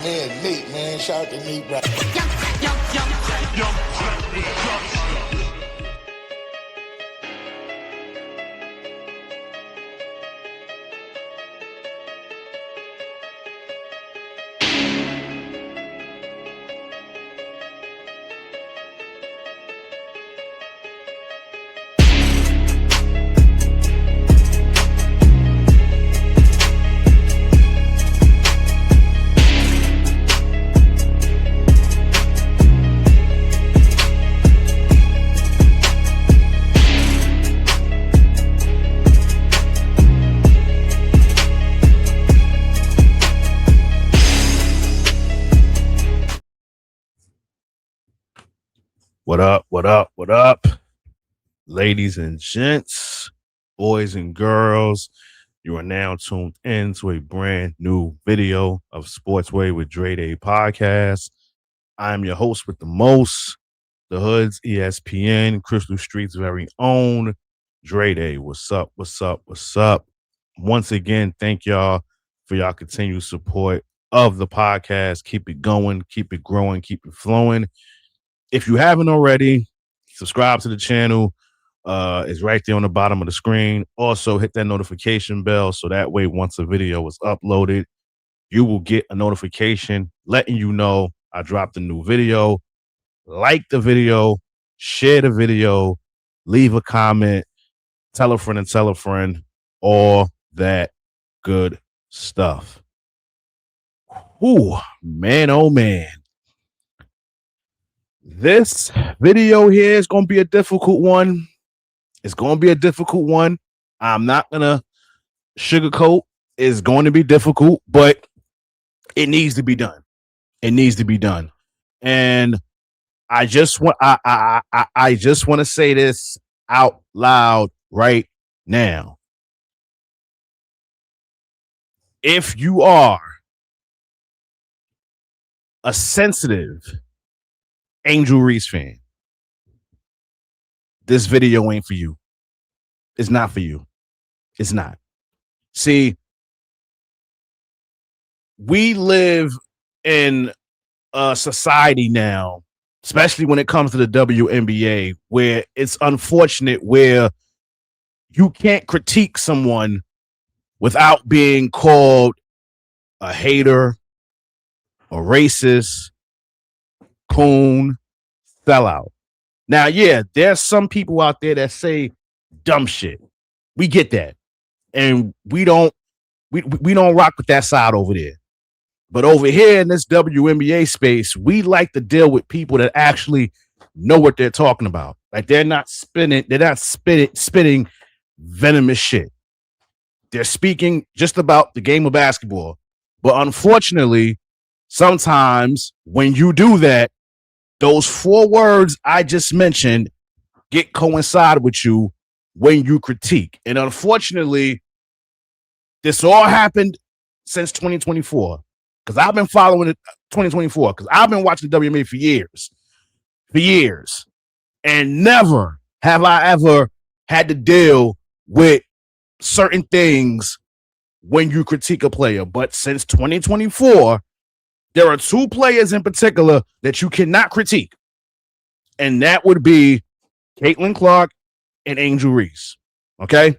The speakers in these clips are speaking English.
Man, Nate, man, shout out to Nate. Right. What up, what up, what up, ladies and gents, boys and girls? You are now tuned in to a brand new video of Sportsway with Dray podcast. I'm your host with the most, the Hood's ESPN, Crystal Street's very own, Dray. What's up, what's up, what's up? Once again, thank y'all for y'all continued support of the podcast. Keep it going, keep it growing, keep it flowing. If you haven't already, subscribe to the channel. It's right there on the bottom of the screen. Also, hit that notification bell so that way once a video is uploaded, you will get a notification letting you know I dropped a new video. Like the video, share the video, leave a comment, tell a friend, all that good stuff. Ooh, man, oh man. This video here is going to be a difficult one. It's going to be a difficult one. I'm not going to sugarcoat. It's going to be difficult, but it needs to be done. It needs to be done. And I just want I just want to say this out loud right now. If you are a sensitive Angel Reese fan, this video ain't for you. It's not for you. It's not. See, we live in a society now, especially when it comes to the WNBA, where it's unfortunate where you can't critique someone without being called a hater, a racist, coon, sellout. Now, yeah, there's some people out there that say dumb shit. We get that. And we don't rock with that side over there. But over here in this WNBA space, we like to deal with people that actually know what they're talking about. Like they're not spitting venomous shit. They're speaking just about the game of basketball. But unfortunately, sometimes when you do that, those 4 words I just mentioned get coincide with you when you critique. And unfortunately, this all happened since 2024. Because I've been following it 2024. Because I've been watching the WNBA for years. For years. And never have I ever had to deal with certain things when you critique a player. But since 2024, there are 2 players in particular that you cannot critique. And that would be Caitlin Clark and Angel Reese. Okay?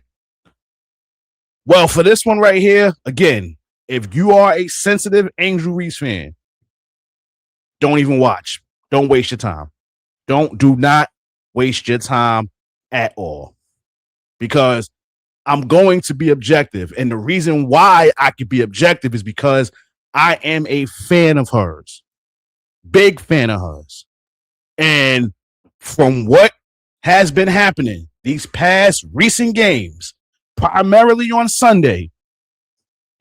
Well, for this one right here, again, if you are a sensitive Angel Reese fan, don't even watch. Don't waste your time. Do not waste your time at all. Because I'm going to be objective. And the reason why I could be objective is because I am a fan of hers. Big fan of hers. And from what has been happening these past recent games, primarily on Sunday,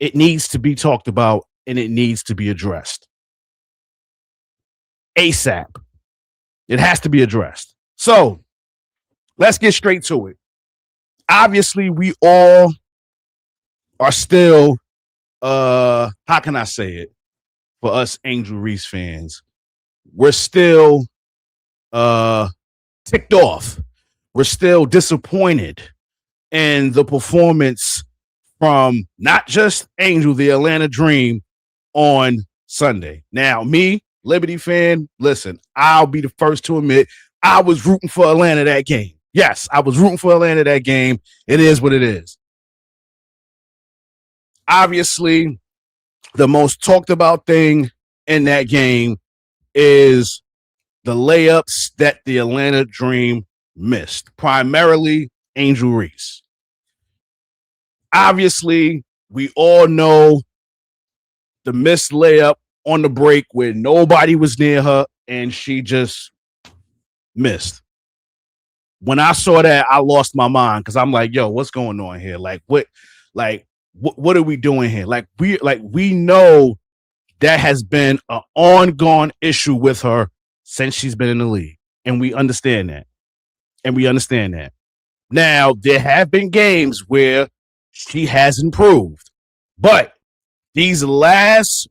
it needs to be talked about and it needs to be addressed. ASAP. It has to be addressed. So let's get straight to it. Obviously, we all are still how can I say it? For us Angel Reese fans, we're still ticked off. We're still disappointed in the performance from not just Angel, the Atlanta Dream, on Sunday. Now, me, Liberty fan, listen, I'll be the first to admit I was rooting for Atlanta that game. Yes, I was rooting for Atlanta that game. It is what it is. Obviously, the most talked about thing in that game is the layups that the Atlanta Dream missed, primarily Angel Reese. Obviously, we all know the missed layup on the break where nobody was near her and she just missed. When I saw that, I lost my mind because I'm like, yo, what's going on here? What are we doing here? We know that has been an ongoing issue with her since she's been in the league. And we understand that. Now, there have been games where she has improved. But these last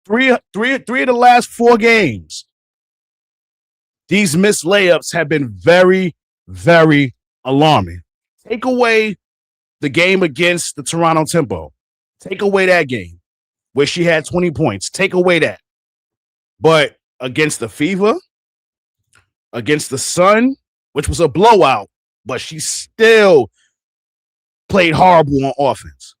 three of the last 4 games, these missed layups have been very, very alarming. Take away the game against the Toronto Tempo. Take away that game where she had 20 points. Take away that. But against the Fever, against the Sun, which was a blowout, but she still played horrible on offense.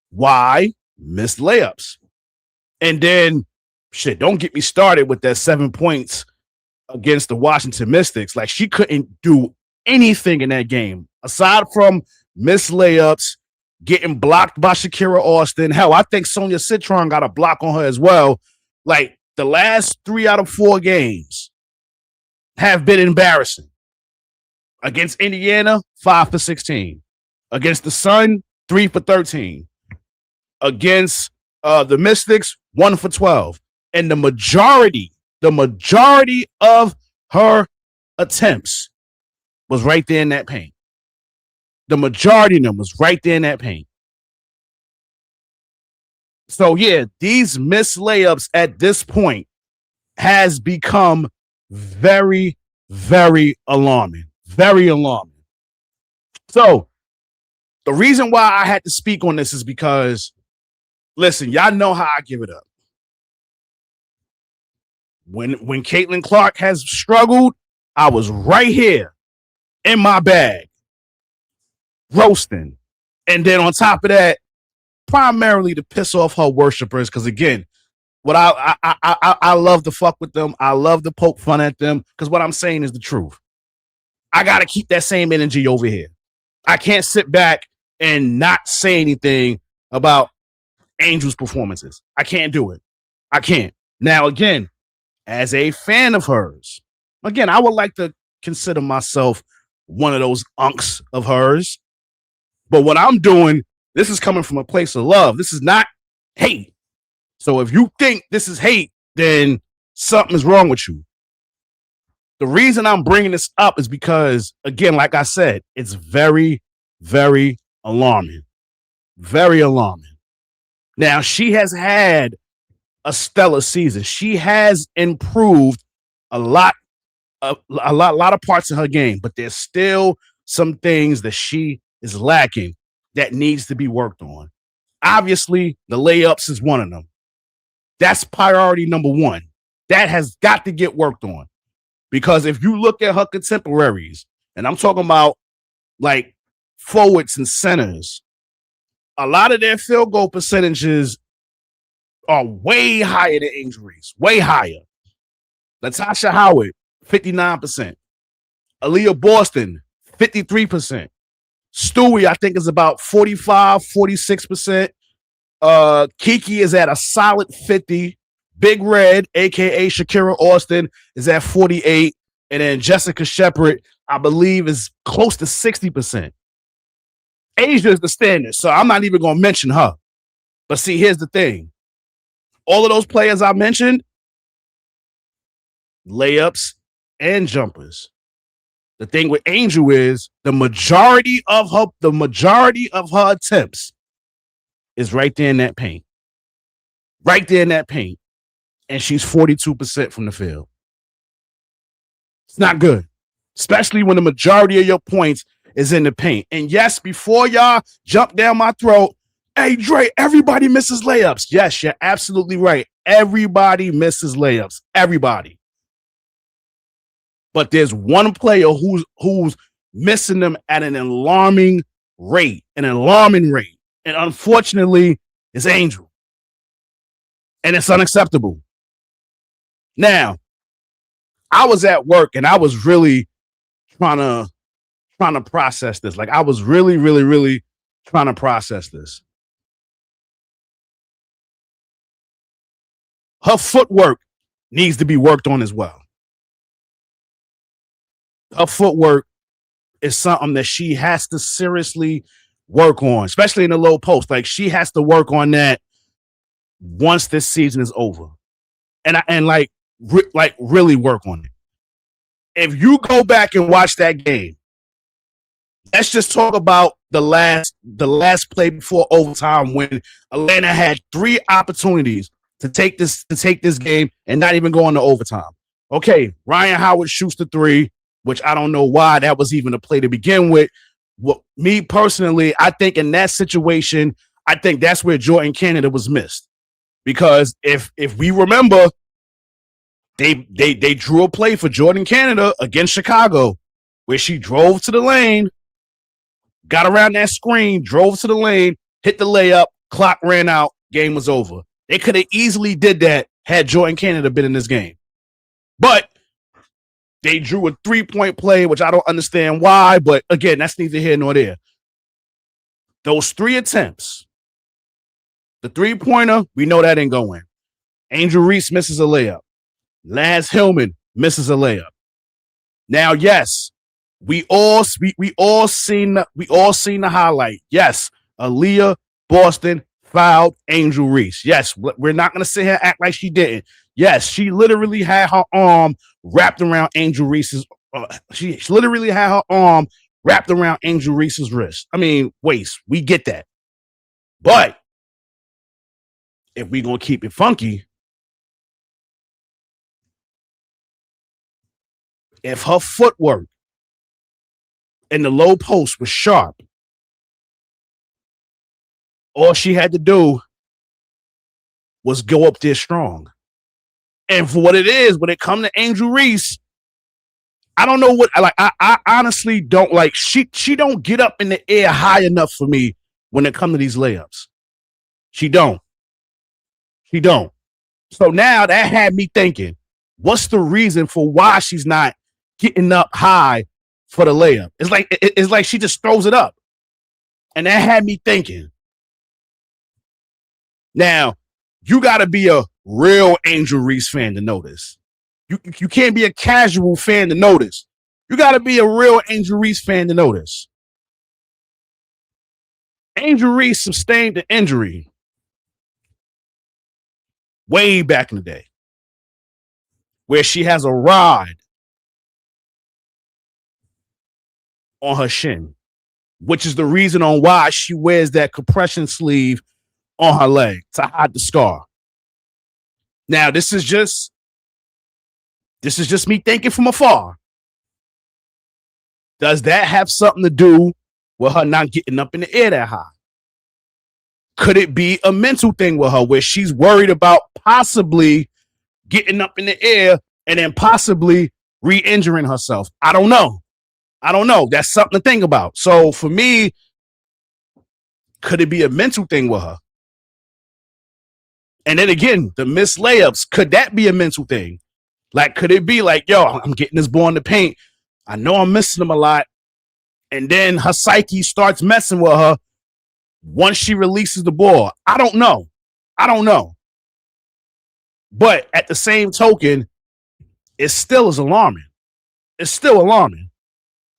Why? Missed layups. And then, don't get me started with that 7 points against the Washington Mystics. Like, she couldn't do anything in that game aside from missed layups, getting blocked by Shakira Austin. Hell, I think Sonia Citron got a block on her as well. Like, the last 3 out of 4 games have been embarrassing. Against Indiana, 5 for 16. Against the Sun, 3 for 13. Against the Mystics, 1 for 12. And the majority of her attempts was right there in that paint. The majority of them was right there in that paint. So, yeah, these missed layups at this point has become very, very alarming. Very alarming. So, the reason why I had to speak on this is because, listen, y'all know how I give it up. When Caitlin Clark has struggled, I was right here in my bag, roasting. And then on top of that, primarily to piss off her worshipers, because again, what I love to fuck with them. I love to poke fun at them because what I'm saying is the truth. I got to keep that same energy over here. I can't sit back and not say anything about Angel's performances. I can't do it. I can't. Now, again, as a fan of hers, again, I would like to consider myself one of those unks of hers. But what I'm doing, this is coming from a place of love. This is not hate. So if you think this is hate, then something is wrong with you. The reason I'm bringing this up is because, again, like I said, it's very, very alarming. Very alarming. Now, she has had a stellar season. She has improved a lot of parts of her game, but there's still some things that she is lacking that needs to be worked on. Obviously, the layups is one of them. That's priority number 1. That has got to get worked on. Because if you look at her contemporaries, and I'm talking about like forwards and centers, a lot of their field goal percentages are way higher than Angel Reese, way higher. Latasha Howard, 59%. Aaliyah Boston, 53%. Stewie, I think, is about 45, 46%. Kiki is at a solid 50. Big Red, a.k.a. Shakira Austin, is at 48. And then Jessica Shepard, I believe, is close to 60%. Asia is the standard, so I'm not even going to mention her. But see, here's the thing. All of those players I mentioned, layups and jumpers. The thing with Angel is the majority of her attempts is right there in that paint. Right there in that paint. And she's 42% from the field. It's not good, especially when the majority of your points is in the paint. And yes, before y'all jump down my throat Hey, Dray, everybody misses layups. Yes, you're absolutely right. Everybody misses layups. Everybody. But there's one player who's missing them at an alarming rate. And unfortunately, it's Angel. And it's unacceptable. Now, I was at work and I was really trying to process this. Like I was really, really, really trying to process this. Her footwork needs to be worked on as well. Her footwork is something that she has to seriously work on, especially in the low post. Like she has to work on that once this season is over, and really work on it. If you go back and watch that game, let's just talk about the last play before overtime when Atlanta had 3 opportunities to take this game and not even go into overtime. Okay, Ryan Howard shoots the 3, which I don't know why that was even a play to begin with. Well, me personally, I think in that situation, I think that's where Jordan Canada was missed. Because if we remember, they drew a play for Jordan Canada against Chicago where she drove to the lane, got around that screen, drove to the lane, hit the layup, clock ran out, game was over. They could have easily did that had Jordan Canada been in this game. But they drew a 3-point play, which I don't understand why, but again, that's neither here nor there. Those 3 attempts, the 3-pointer, we know that ain't going. Angel Reese misses a layup. Laz Hillman misses a layup. Now, yes, we all seen the highlight. Yes, Aaliyah Boston fouled Angel Reese. Yes, we're not going to sit here and act like she didn't. Yes, she literally had her arm wrapped around Angel Reese's. She literally had her arm wrapped around Angel Reese's wrist. I mean, waist. We get that. But if we're going to keep it funky, if her footwork in the low post was sharp, all she had to do was go up there strong. And for what it is, when it comes to Angel Reese, I don't know what I honestly don't like. She don't get up in the air high enough for me when it comes to these layups. She don't. So now that had me thinking, what's the reason for why she's not getting up high for the layup? It's like she just throws it up. And that had me thinking. Now, you got to be a real Angel Reese fan to know this. You can't be a casual fan to know this. You got to be a real Angel Reese fan to know this. Angel Reese sustained an injury way back in the day where she has a rod on her shin, which is the reason on why she wears that compression sleeve on her leg to hide the scar. Now, this is just me thinking from afar. Does that have something to do with her not getting up in the air that high? Could it be a mental thing with her where she's worried about possibly getting up in the air and then possibly re-injuring herself? I don't know. That's something to think about. So for me, could it be a mental thing with her? And then again, the missed layups, could that be a mental thing? Like, could it be like, yo, I'm getting this ball in the paint. I know I'm missing them a lot. And then her psyche starts messing with her once she releases the ball. I don't know. But at the same token, it still is alarming.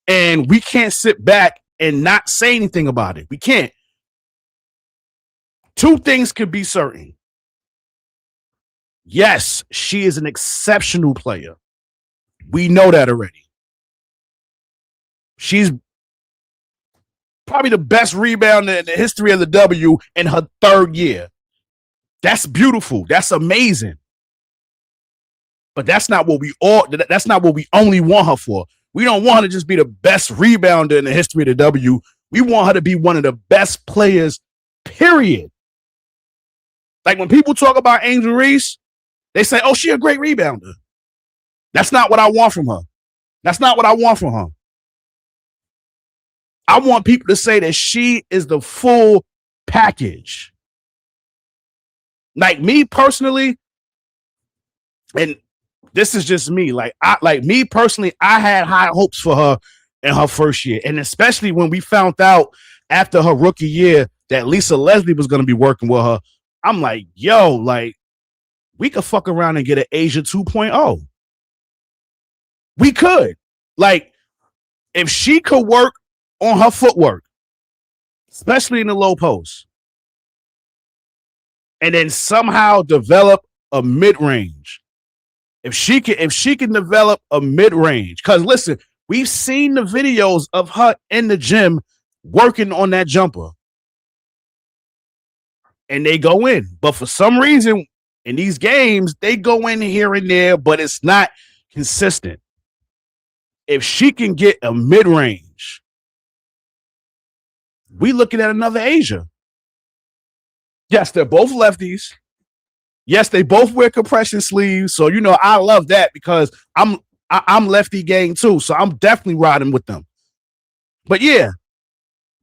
And we can't sit back and not say anything about it. We can't. 2 things could be certain. Yes, she is an exceptional player. We know that already. She's probably the best rebounder in the history of the W in her 3rd year. That's beautiful. That's amazing. But that's not what we only want her for. We don't want her to just be the best rebounder in the history of the W. We want her to be one of the best players, Period. Like when people talk about Angel Reese, they say, oh, she a great rebounder. That's not what I want from her. That's not what I want from her. I want people to say that she is the full package. Like me personally, and this is just me. Like me personally, I had high hopes for her in her first year. And especially when we found out after her rookie year that Lisa Leslie was going to be working with her, I'm like, yo, like, we could fuck around and get an Asia 2.0. We could. Like, if she could work on her footwork, especially in the low post, and then somehow develop a mid-range. If she can develop a mid-range, because listen, we've seen the videos of her in the gym working on that jumper. And they go in. But for some reason, in these games, they go in here and there, but it's not consistent. If she can get a mid-range, we looking at another Asia. Yes, they're both lefties. Yes, they both wear compression sleeves. So, you know, I love that because I'm lefty gang too. So I'm definitely riding with them. But yeah,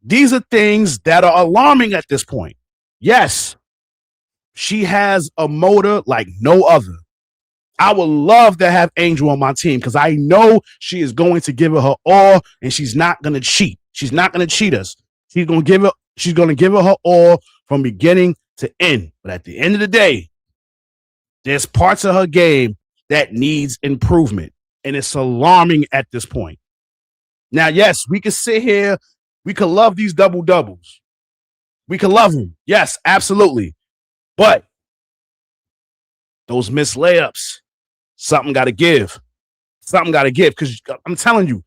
these are things that are alarming at this point. Yes, she has a motor like no other. I would love to have Angel on my team because I know she is going to give it her all and she's not going to cheat. She's not going to cheat us. She's going to give it her all from beginning to end. But at the end of the day, there's parts of her game that needs improvement. And it's alarming at this point. Now, yes, we could sit here. We could love these double-doubles. We could love them. Yes, absolutely. But those missed layups, something got to give. Something got to give. Because I'm telling you,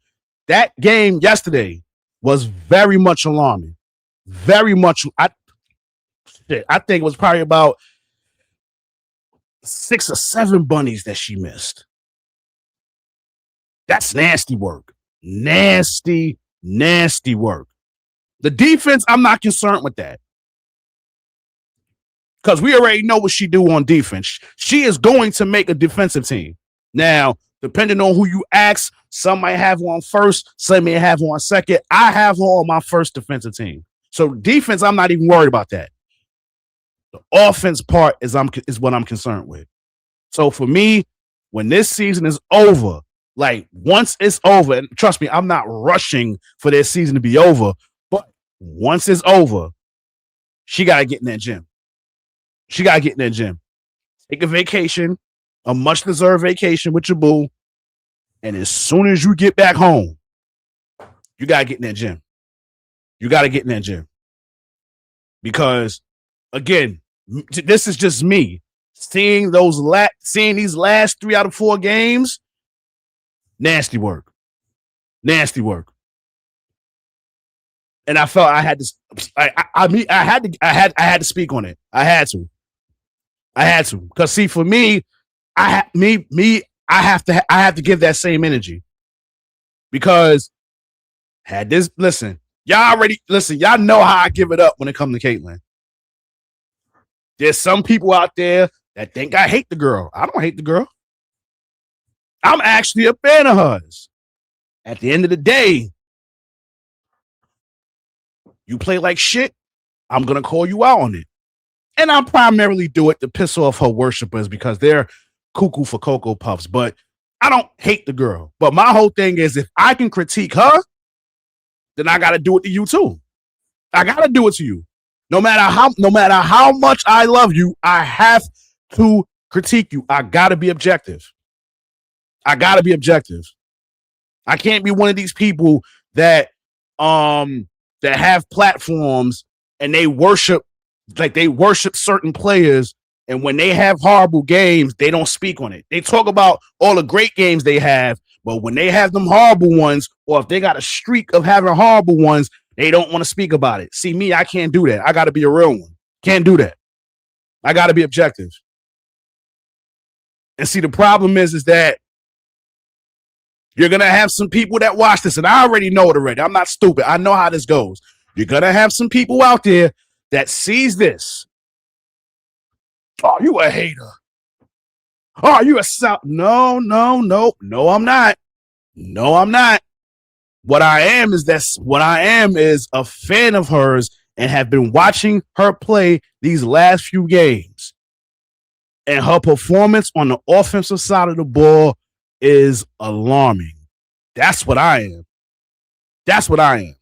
that game yesterday was very much alarming. Very much. I think it was probably about 6 or 7 bunnies that she missed. That's nasty work. Nasty, nasty work. The defense, I'm not concerned with that. Because we already know what she do on defense. She is going to make a defensive team. Now, depending on who you ask, some might have her on first, some may have her on second. I have her on my first defensive team. So defense, I'm not even worried about that. The offense part is what I'm concerned with. So for me, when this season is over, like once it's over, and trust me, I'm not rushing for this season to be over, but once it's over, she got to get in that gym. She got to get in that gym. Take a vacation, a much-deserved vacation with your boo, and as soon as you get back home, you got to get in that gym. You got to get in that gym. Because, again, this is just me. Seeing these last 3 out of 4 games, nasty work. Nasty work. And I felt I had to. I had to speak on it. I had to. Because see, for me, I have to give that same energy. Because y'all know how I give it up when it comes to Caitlin. There's some people out there that think I hate the girl. I don't hate the girl. I'm actually a fan of hers. At the end of the day, you play like shit, I'm going to call you out on it. And I primarily do it to piss off her worshipers because they're cuckoo for Cocoa Puffs. But I don't hate the girl. But my whole thing is if I can critique her, then I got to do it to you too. I got to do it to you. No matter how much I love you, I have to critique you. I got to be objective. I can't be one of these people that have platforms and they worship certain players, and when they have horrible games, they don't speak on it. They talk about all the great games they have, but when they have them horrible ones, or if they got a streak of having horrible ones, they don't want to speak about it. See, me, I can't do that. I got to be a real one. Can't do that. I got to be objective. And see, the problem is that you're going to have some people that watch this, and I already know it already. I'm not stupid. I know how this goes. You're going to have some people out there that sees this, oh, you a hater. Oh, you a south. No, I'm not. No, I'm not. What I am is a fan of hers and have been watching her play these last few games. And her performance on the offensive side of the ball is alarming. That's what I am. That's what I am.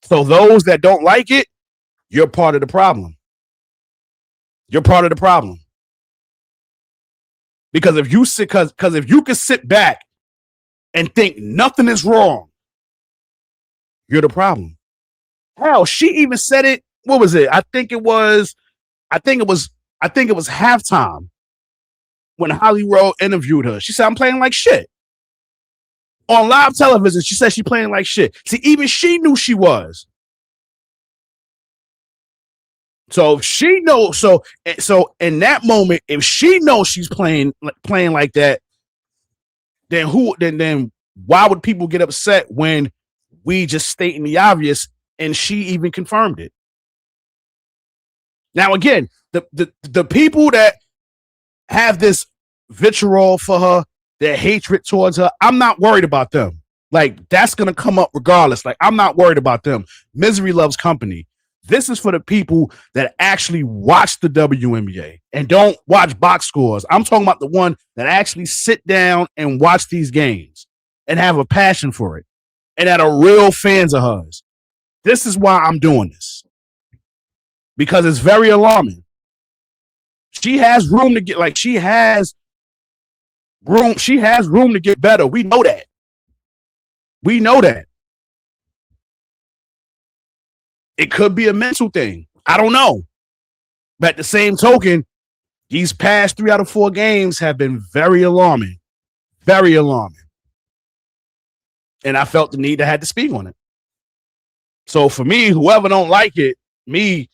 So those that don't like it, you're part of the problem. You're part of the problem. Because if you can sit back and think nothing is wrong, you're the problem. Hell, she even said it. What was it? I think it was halftime when Holly Rowe interviewed her. She said, I'm playing like shit. On live television, she said she's playing like shit. See, even she knew she was. So if she knows, so in that moment, if she knows she's playing like that, then why would people get upset when we just stating the obvious and she even confirmed it? Now again, the people that have this vitriol for her, their hatred towards her, I'm not worried about them. Like, that's gonna come up regardless. Like, I'm not worried about them. Misery loves company. This is for the people that actually watch the WNBA and don't watch box scores. I'm talking about the one that actually sit down and watch these games and have a passion for it and that are real fans of hers. This is why I'm doing this, because it's very alarming. She has room to get, like, she has room to get better. We know that. We know that. It could be a mental thing. I don't know. But at the same token, these past 3 out of 4 games have been very alarming. Very alarming. And I felt the need to have to speak on it. So for me, whoever don't like it, me,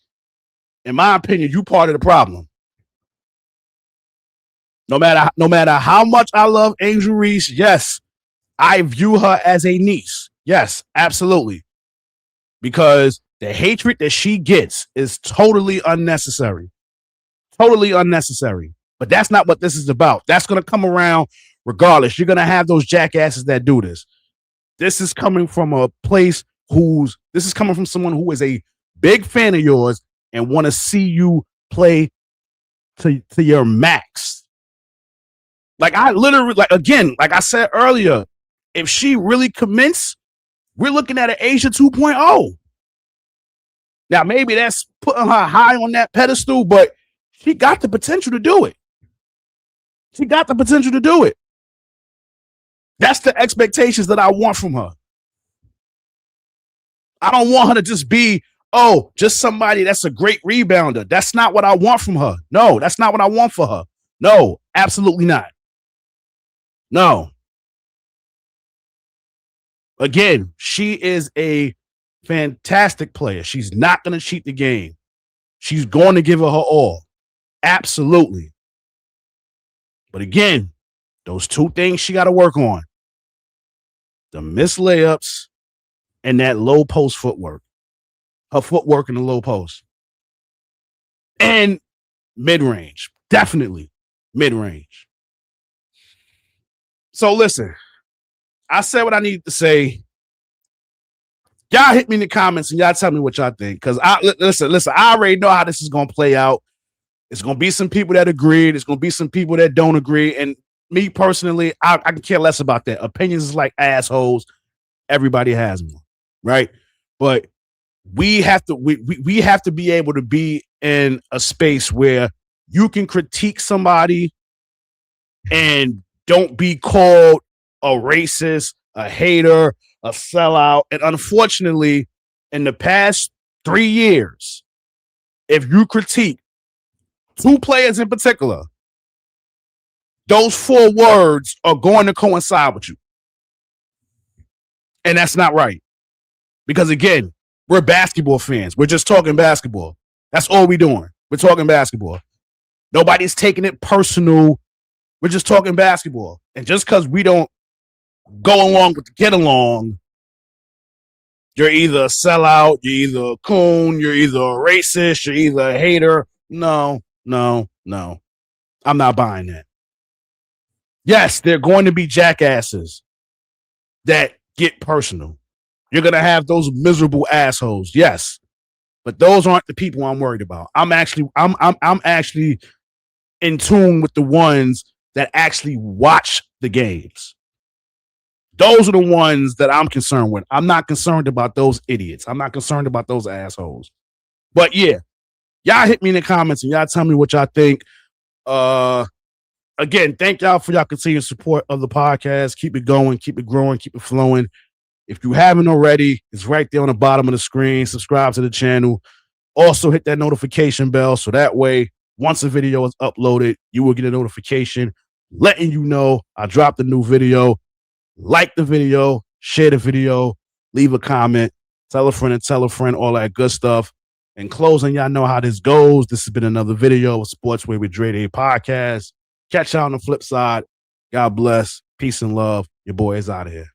in my opinion, you part of the problem. No matter how much I love Angel Reese, yes, I view her as a niece. Yes, absolutely. Because the hatred that she gets is totally unnecessary. Totally unnecessary. But that's not what this is about. That's going to come around regardless. You're going to have those jackasses that do this. This is coming from a place this is coming from someone who is a big fan of yours and want to see you play to your max. Like, I literally, like, again, like I said earlier, if she really commits, we're looking at an Asia 2.0. Now, maybe that's putting her high on that pedestal, but she got the potential to do it. She got the potential to do it. That's the expectations that I want from her. I don't want her to just be, just somebody that's a great rebounder. That's not what I want from her. No, that's not what I want for her. No, absolutely not. No. Again, she is a fantastic player. She's not going to cheat the game. She's going to give it her all. Absolutely. But again, those 2 things she got to work on: the missed layups and that low post footwork. Her footwork in the low post. And mid-range. Definitely mid-range. So listen, I said what I needed to say. Y'all hit me in the comments and y'all tell me what y'all think. Because listen, I already know how this is going to play out. It's going to be some people that agree. There's going to be some people that don't agree. And me personally, I can care less about that. Opinions is like assholes. Everybody has one, right? But we have to we have to be able to be in a space where you can critique somebody and don't be called a racist, a hater, a sellout. And unfortunately, in the past 3 years, if you critique 2 players in particular, those 4 words are going to coincide with you. And that's not right. Because again, we're basketball fans. We're just talking basketball. That's all we're doing. We're talking basketball. Nobody's taking it personal. We're just talking basketball. And just because we don't go along with the get along, you're either a sellout, you're either a coon, you're either a racist, you're either a hater. No. I'm not buying that. Yes, they're going to be jackasses that get personal. You're going to have those miserable assholes. Yes. But those aren't the people I'm worried about. I'm actually in tune with the ones that actually watch the games. Those are the ones that I'm concerned with. I'm not concerned about those idiots. I'm not concerned about those assholes. But yeah, y'all hit me in the comments and y'all tell me what y'all think. Again, thank y'all for y'all continued support of the podcast. Keep it going, keep it growing, keep it flowing. If you haven't already, it's right there on the bottom of the screen. Subscribe to the channel. Also hit that notification bell so that way, once a video is uploaded, you will get a notification letting you know I dropped a new video. Like the video, share the video, leave a comment, tell a friend, all that good stuff. In closing, y'all know how this goes. This has been another video of Sports with Dray podcast. Catch y'all on the flip side. God bless. Peace and love. Your boy is out of here.